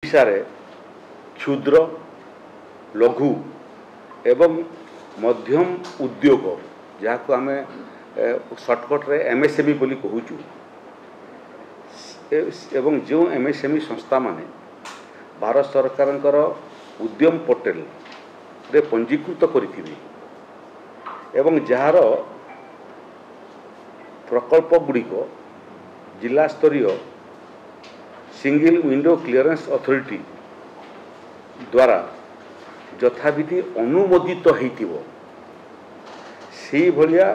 ओडिशा रे क्षुद्र लघु एवं मध्यम उद्योग जहाँ को आम सर्टकट रे एमएसएमई बोली कहूचु एवं जो एमएसएमई संस्था माने भारत सरकार उद्यम पोर्टल रे पंजीकृत करिथिबे एवं जार प्रकल्प गुड़िक जिला स्तरीय सिंगल विंडो क्लियरेंस अथॉरिटी द्वारा यथाविधि अनुमोदित होइतिबो सी भलिया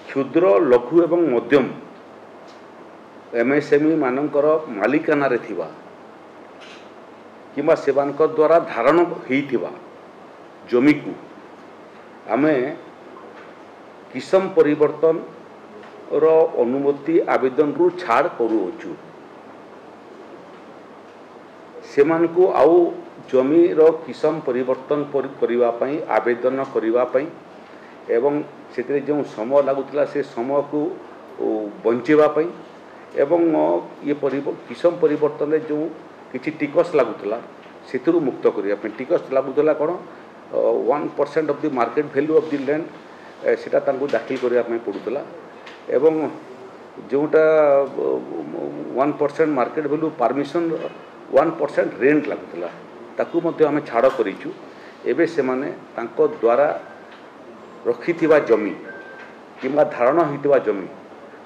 क्षुद्र लघु एवं मध्यम एमएसएमई मानकर मालिकाना रे थिबा किंबा सेवानक द्वारा धारण होइतिबा जमी को आमे किसम परिवर्तन रो अनुमति आवेदन रु छाड़ करूछु सेमान को आउ जमी रो किसम परिवर्तन करिवा पई आवेदन करिवा पई एवं सेते जो समय लागुतला से समय को बंचेवा पई एवं ये किसम परिवर्तन रे जो किछि टिकस लागुतला सेतरु मुक्त करिया पई टिकस लागुतला कोन 1% of the market value of the land सेटा तांको दाखिल करिया पई पडुतला एवं जोटा 1% मार्केट वैल्यू परमिशन 1% रेंट लागुतला ताकू मध्य आमे छाड़ करिचु एबे से माने तांको द्वारा रखिथिबा जमी किंबा धारण होइतिबा जमी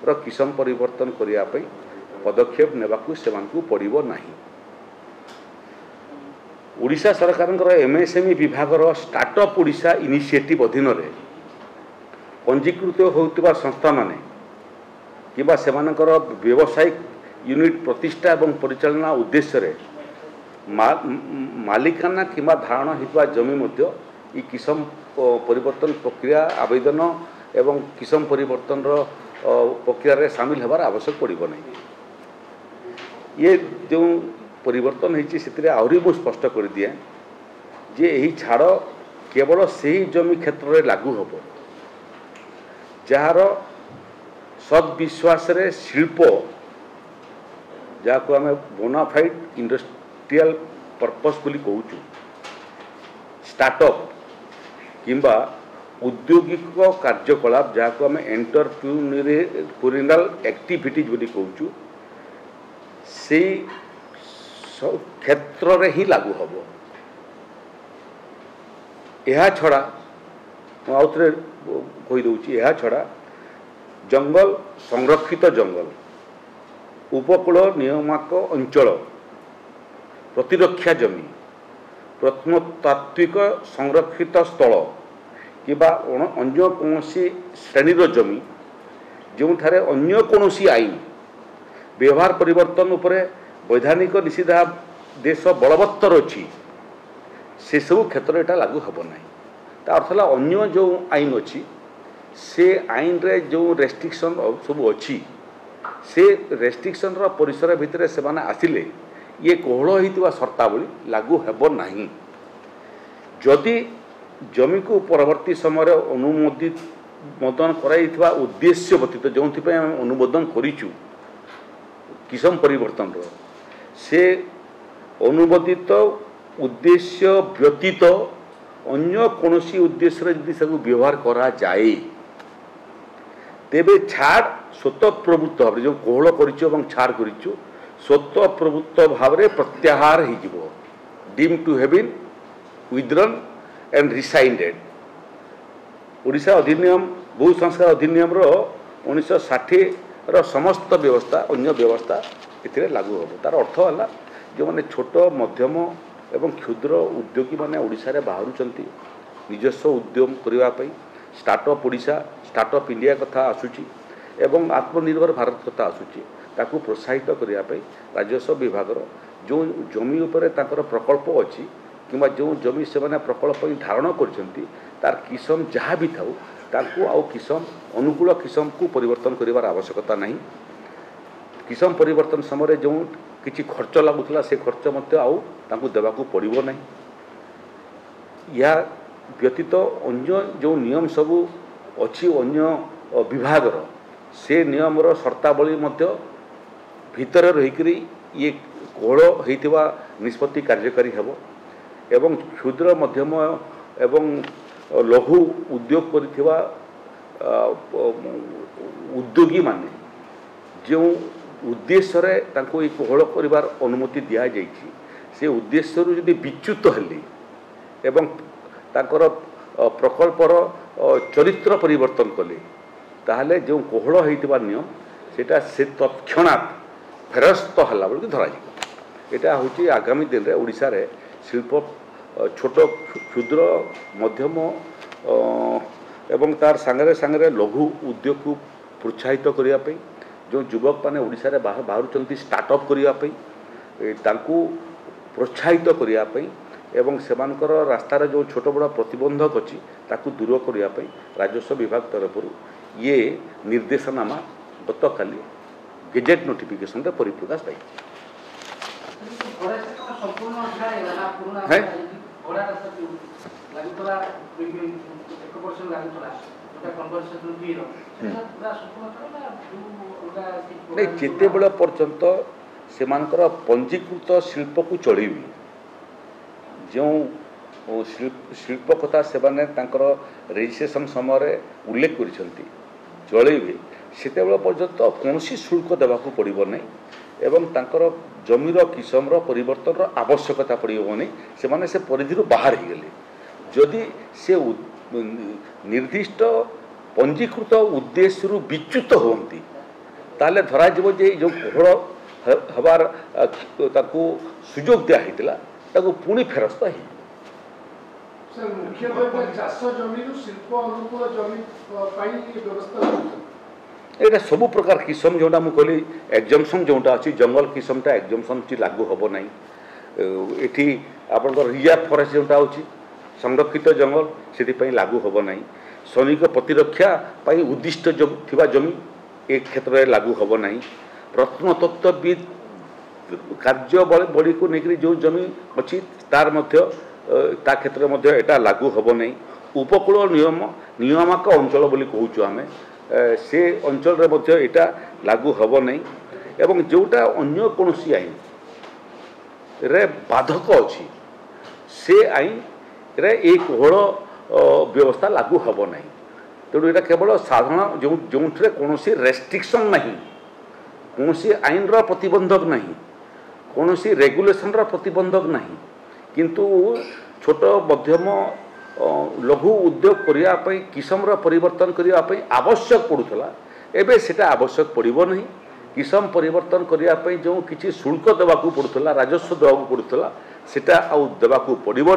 रो किसम परिवर्तन करिया पई पदक्षेप नेबाकू सेमानकू पड़िबो नाही। ओडिशा सरकार एमएसएमई विभाग स्टार्टअप ओडिशा इनिशिएटिव अधीन रे पंजीकृत होउतिबा संस्था माने किबा सेमानकर व्यावसायिक यूनिट प्रतिष्ठा एवं परिचालना उद्देश्य रे मालिकाना किंबा धारण होइतिबा जमी मध्य ई किसम परिवर्तन प्रक्रिया आवेदन एवं किसम परिवर्तन प्रक्रिया रे शामिल होबार आवश्यक पड़िबो नहीं। ये जो परिवर्तन होइछि सेतिरे आहुरी बहुत स्पष्ट कर दिए जे यही छाड़ केवल सही जमी क्षेत्र में लागू होबो जार सद्विश्वास रे शिल्प जहाँ को आम बोनाफाइड इंडस्ट्रियल पर्पस बोली कहूचु स्टार्टअप किंबा औद्योगिक कार्यकलाप जहाँ को आम एंटरप्रेन्योरियल एक्टिविटीज बोली कहूचु से क्षेत्र रे ही लागू होबो। यह छड़ा आउथरे कही दउची यह छड़ा जंगल संरक्षित जंगल उपकूल नियामक अंचल प्रतिरक्षा जमी प्रत्नतात्विक संरक्षित स्थल किबा अन्य कौनसी श्रेणीर जमी जो ठारे अन्य कौनसी आईन व्यवहार परिवर्तन उपरे वैधानिक निषेधादेश बलवत्तर अच्छी से सब क्षेत्र एटा लागू हम ना ता अर्थ है अन्य जो आईन अच्छी से आईन रे जो रेस्ट्रिक्शन सब अच्छी से रेस्ट्रिक्शन रो परिसर भितर से माने आसिले ये कोहल होइतिबा शर्तावली लागू हेबो नाही। जदि जमी को परवर्ती समय अनुमोदित मदन कराइथिबा उद्देश्य व्यतीत जो अनुमोदन करिचु किसम परिवर्तन रो से अनुमोदित उद्देश्य व्यतीत अन्य कौनसी उद्देश्य यदि सबको व्यवहार करा जाए तेबे छाड़ स्वतः प्रवृत्त भाव जो कोहल कर छाड़ कर स्वतः प्रवृत्त भाव प्रत्याहार हो deem to have been withdrawn and rescinded. Odisha अधिनियम भू संस्कार अधिनियम 1960 समस्त व्यवस्था अन्य व्यवस्था इथिरे लागू हो तार अर्थ है जो मैंने छोट मध्यम एवं क्षुद्र उद्योगी मैंने ओडिशा रे बाहरुचंती निजस्व उद्यम करने स्टार्टअप ओडिशा स्टार्टअप इंडिया कथा आसूची एवं आत्मनिर्भर भारत कथा आसूची ताकू प्रोत्साहित करने राजस्व विभाग जो जमी उपरे ताकर प्रकल्प अच्छी किंबा जो जमी से मैंने प्रकल्प धारण कर किसम जहाँ भी थाऊ ताकू आउ किसम अनुकूल किसम को परिवर्तन करिवार आवश्यकता नहीं। किसम परिवर्तन समय जो किसी खर्च लगुला से खर्च मध्य आउ ताकू देवाकू पड़िबो नहीं। या व्यतीत अन्य जो नियम सबू अच्छी अन्य विभाग से नियमर शर्तावली मध्य भितर रहीकरी ये कोहल होइतिबा निष्पत्ति कार्यकारी हेब एवं क्षुद्र मध्यम एवं लघु उद्योग करिथिबा उद्योगी माने जो उद्देश्य रे तांको एक कोहଳ करिवार अनुमति दिया जाइछि से उद्देश्य रु यदि विच्युत हेले एवं तांकर प्रकल्पर चरित्र परिवर्तन कले ताहले जो कोहଳ होइतिबा नियम सेटा से तत्क्षणात फेरस्त हला बोल धरा जी एटा होची आगामी दिन रे ओडिसा रे शिल्प छोट क्षुद्र मध्यम एवं तार सांगरे सांगरे लघु उद्योग को प्रोत्साहित करिया पई जो युवक माने ओडिसा रे बाहर स्टार्टअप करिया पई तांकू प्रोत्साहित करिया पई एवं सेमानकर रास्तार जो छोट बड़ा प्रतिबंधक अच्छी ताकू दूर करिया पई राजस्व विभाग तरफ ये निर्देशनामा गत काली गेजेट नोटिफिकेशन रे परिप्रकाश पाई नहीं जिते बेला पर्यंत सेमानकर पंजीकृत शिल्प को चढ़ी जो शिल्प कथा से रजिस्ट्रेशन समय उल्लेख कर चलैबे सेते पर्यंत कौन शुल्क देवाक पड़ो नहीं एवं तांकर जमीर किसमर परिवर्तन आवश्यकता पड़ो नहीं से से परिधि बाहर हो गले जदि से निर्दिष्ट पंजीकृत उद्देश्य विच्युत होती ताले धरा जे जो कोहଳ हबार ताकू सुजोग दिया होता ताकू पुणी फेरस्त है एटा सबु प्रकार किसम जोटा मुझे कहली एग्जम्पशन जोटा अच्छी जंगल किसमटा एग्जम्पशन लागू हम ना ये आप रिजर्व फरेस्ट जोटा अच्छी संरक्षित जंगल से लागू हम ना सैनिक प्रतिरक्षा उद्दिष्ट थिबा जमी ए क्षेत्र में लागू हम ना प्रत्नतत्वविद कार्य बड़ी को लेकर जो जमी अच्छी तार ता क्षेत्र में एटा लागू हम ना उपकूल नियामक अंचल बोली कहूँ आम से अंचल एटा लागू हम ना एवं जोटा अन्य कौन आईन रे बाधक अच्छी से आईन रे एक कोहଳ व्यवस्था लागू हम ना तेणु यहाँ केवल साधारण जो जो कौन रेस्ट्रिक्शन नहीं कौन आईन प्रतिबंधक नहीं कौन रेगुलेशन प्रतिबंधक नहीं किंतु छोट मध्यम लघु उद्योग करने किसम परिवर्तन करने आवश्यक पड़ूला एवं से आवश्यक पड़ो नहीं किसम परिवर्तन करने जो किसी शुल्क देवाक पड़ूला राजस्व देवाक पड़ूला सेटा आउ देवाक पड़ो